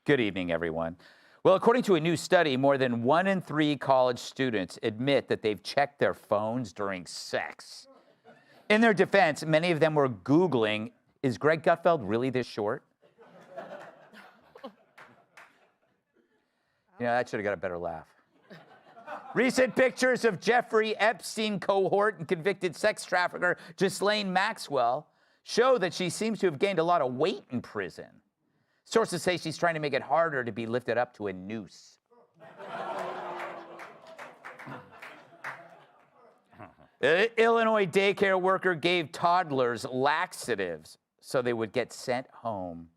Good evening, everyone. Well, according to a new study, more than 1 in 3 college students admit that they've checked their phones during sex. In their defense, many of them were Googling, is Greg Gutfeld really this short? That should have got a better laugh. Recent pictures of Jeffrey Epstein cohort and convicted sex trafficker Ghislaine Maxwell show that she seems to have gained a lot of weight in prison. Sources say she's trying to make it harder to be lifted up to a noose. Illinois daycare worker gave toddlers laxatives so they would get sent home.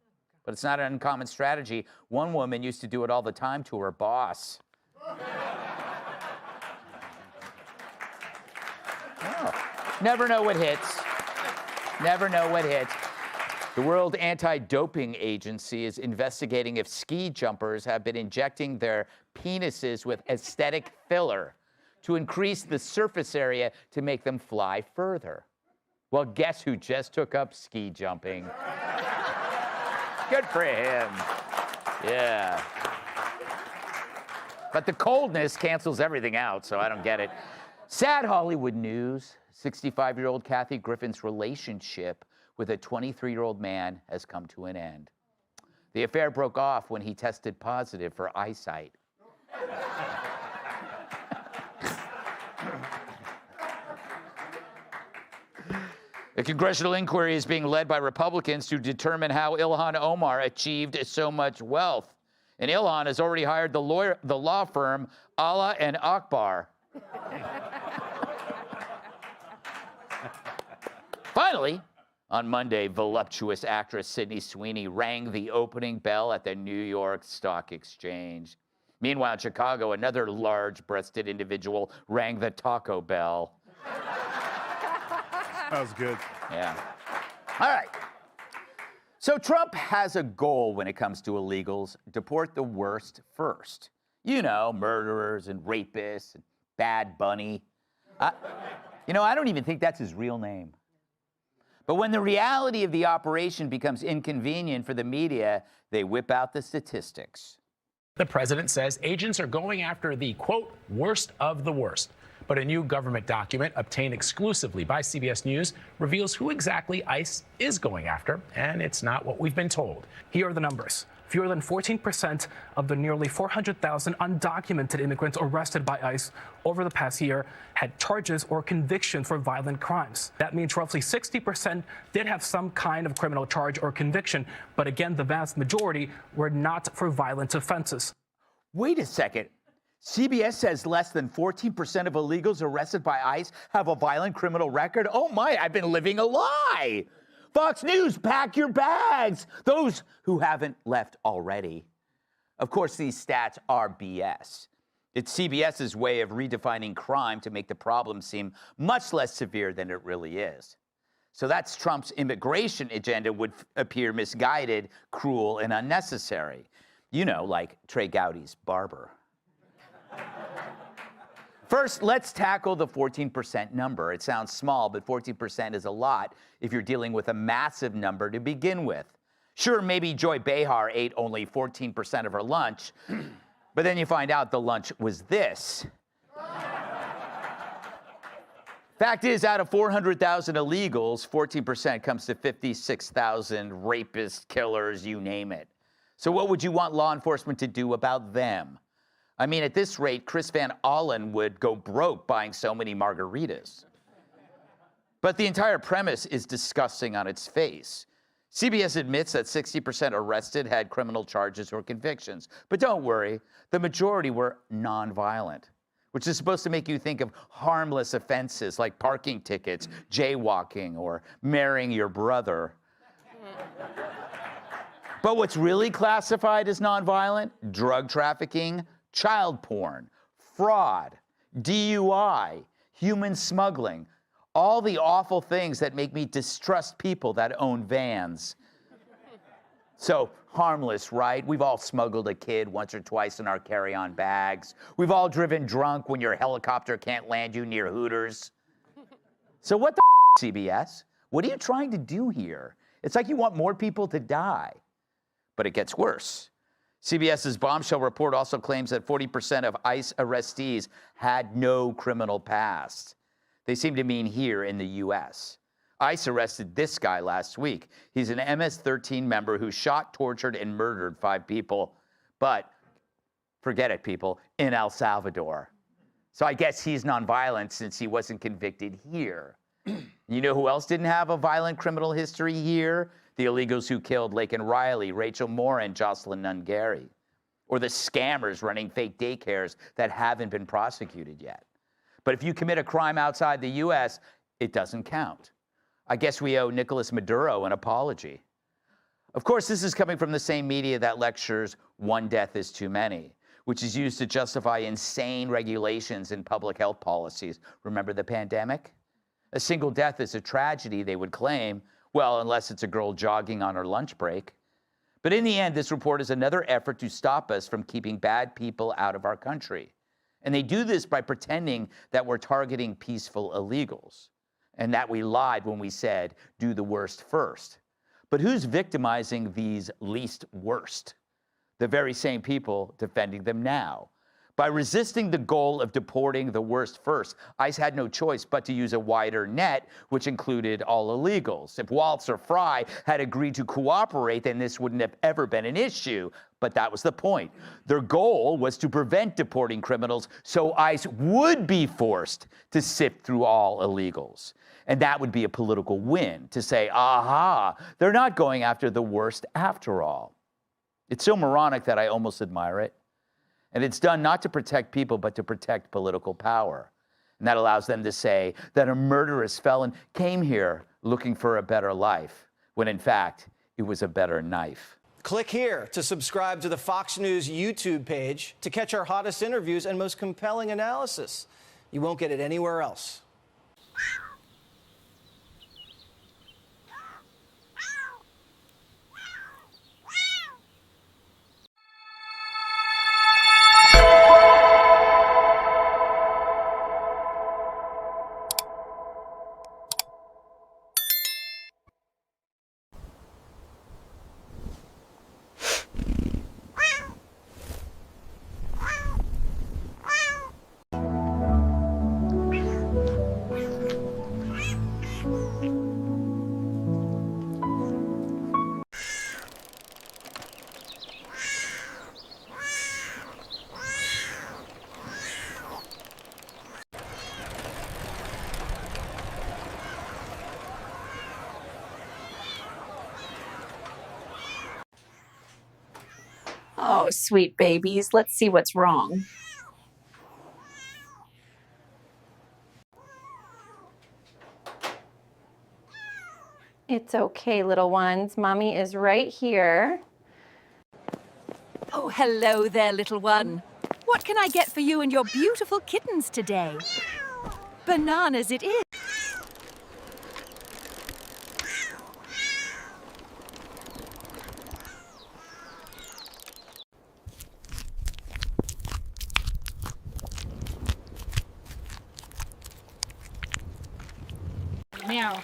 But it's not an uncommon strategy. One woman used to do it all the time to her boss. Oh. Never know what hits. Never know what hits. The World Anti-Doping Agency is investigating if ski jumpers have been injecting their penises with aesthetic filler to increase the surface area to make them fly further. Well, guess who just took up ski jumping? Good for him. Yeah. But the coldness cancels everything out, so I don't get it. Sad Hollywood news. 65-year-old Kathy Griffin's relationship with a 23-year-old man has come to an end. The affair broke off when he tested positive for eyesight. A congressional inquiry is being led by Republicans to determine how Ilhan Omar achieved so much wealth. And Ilhan has already hired the law firm Allah and Akbar. Finally, on Monday, voluptuous actress Sydney Sweeney rang the opening bell at the New York Stock Exchange. Meanwhile, in Chicago, another large-breasted individual rang the Taco Bell. That was good. Yeah. All right. So Trump has a goal when it comes to illegals: deport the worst first. You know, murderers and rapists and Bad Bunny. I don't even think that's his real name. But when the reality of the operation becomes inconvenient for the media, they whip out the statistics. The president says agents are going after the, quote, worst of the worst. But a new government document obtained exclusively by CBS News reveals who exactly ICE is going after, and it's not what we've been told. Here are the numbers. Fewer than 14% of the nearly 400,000 undocumented immigrants arrested by ICE over the past year had charges or convictions for violent crimes. That means roughly 60% did have some kind of criminal charge or conviction, but again, the vast majority were not for violent offenses. Wait a second. CBS says less than 14% of illegals arrested by ICE have a violent criminal record? Oh my, I've been living a lie. Fox News, pack your bags. Those who haven't left already. Of course, these stats are BS. It's CBS's way of redefining crime to make the problem seem much less severe than it really is. So that's Trump's immigration agenda would appear misguided, cruel, and unnecessary. You know, like Trey Gowdy's barber. First, let's tackle the 14% number. It sounds small, but 14% is a lot if you're dealing with a massive number to begin with. Sure, maybe Joy Behar ate only 14% of her lunch, but then you find out the lunch was this. Fact is, out of 400,000 illegals, 14% comes to 56,000 rapists, killers, you name it. So what would you want law enforcement to do about them? I mean, at this rate, Chris Van Allen would go broke buying so many margaritas. But the entire premise is disgusting on its face. CBS admits that 60% arrested had criminal charges or convictions. But don't worry, the majority were nonviolent, which is supposed to make you think of harmless offenses like parking tickets, jaywalking, or marrying your brother. But what's really classified as nonviolent? Drug trafficking, child porn, fraud, DUI, human smuggling, all the awful things that make me distrust people that own vans. So harmless, right? We've all smuggled a kid once or twice in our carry-on bags. We've all driven drunk when your helicopter can't land you near Hooters. So what the CBS? What are you trying to do here? It's like you want more people to die. But it gets worse. CBS's bombshell report also claims that 40% of ICE arrestees had no criminal past. They seem to mean here in the U.S. ICE arrested this guy last week. He's an MS-13 member who shot, tortured, and murdered 5 people. But forget it, people, in El Salvador. So I guess he's nonviolent since he wasn't convicted here. You know who else didn't have a violent criminal history here? The illegals who killed Laken Riley, Rachel Moore, and Jocelyn Nungary. Or the scammers running fake daycares that haven't been prosecuted yet. But if you commit a crime outside the U.S., it doesn't count. I guess we owe Nicolas Maduro an apology. Of course, this is coming from the same media that lectures one death is too many, which is used to justify insane regulations and public health policies. Remember the pandemic? A single death is a tragedy, they would claim, well, unless it's a girl jogging on her lunch break. But in the end, this report is another effort to stop us from keeping bad people out of our country. And they do this by pretending that we're targeting peaceful illegals and that we lied when we said, do the worst first. But who's victimizing these least worst? The very same people defending them now. By resisting the goal of deporting the worst first, ICE had no choice but to use a wider net, which included all illegals. If Waltz or Fry had agreed to cooperate, then this wouldn't have ever been an issue. But that was the point. Their goal was to prevent deporting criminals so ICE would be forced to sift through all illegals. And that would be a political win, to say, aha, they're not going after the worst after all. It's so moronic that I almost admire it. And it's done not to protect people, but to protect political power. And that allows them to say that a murderous felon came here looking for a better life, when in fact, it was a better knife. Click here to subscribe to the Fox News YouTube page to catch our hottest interviews and most compelling analysis. You won't get it anywhere else. Oh, sweet babies, let's see what's wrong. It's okay, little ones. Mommy is right here. Oh, hello there, little one. What can I get for you and your beautiful kittens today? Bananas it is. Meow.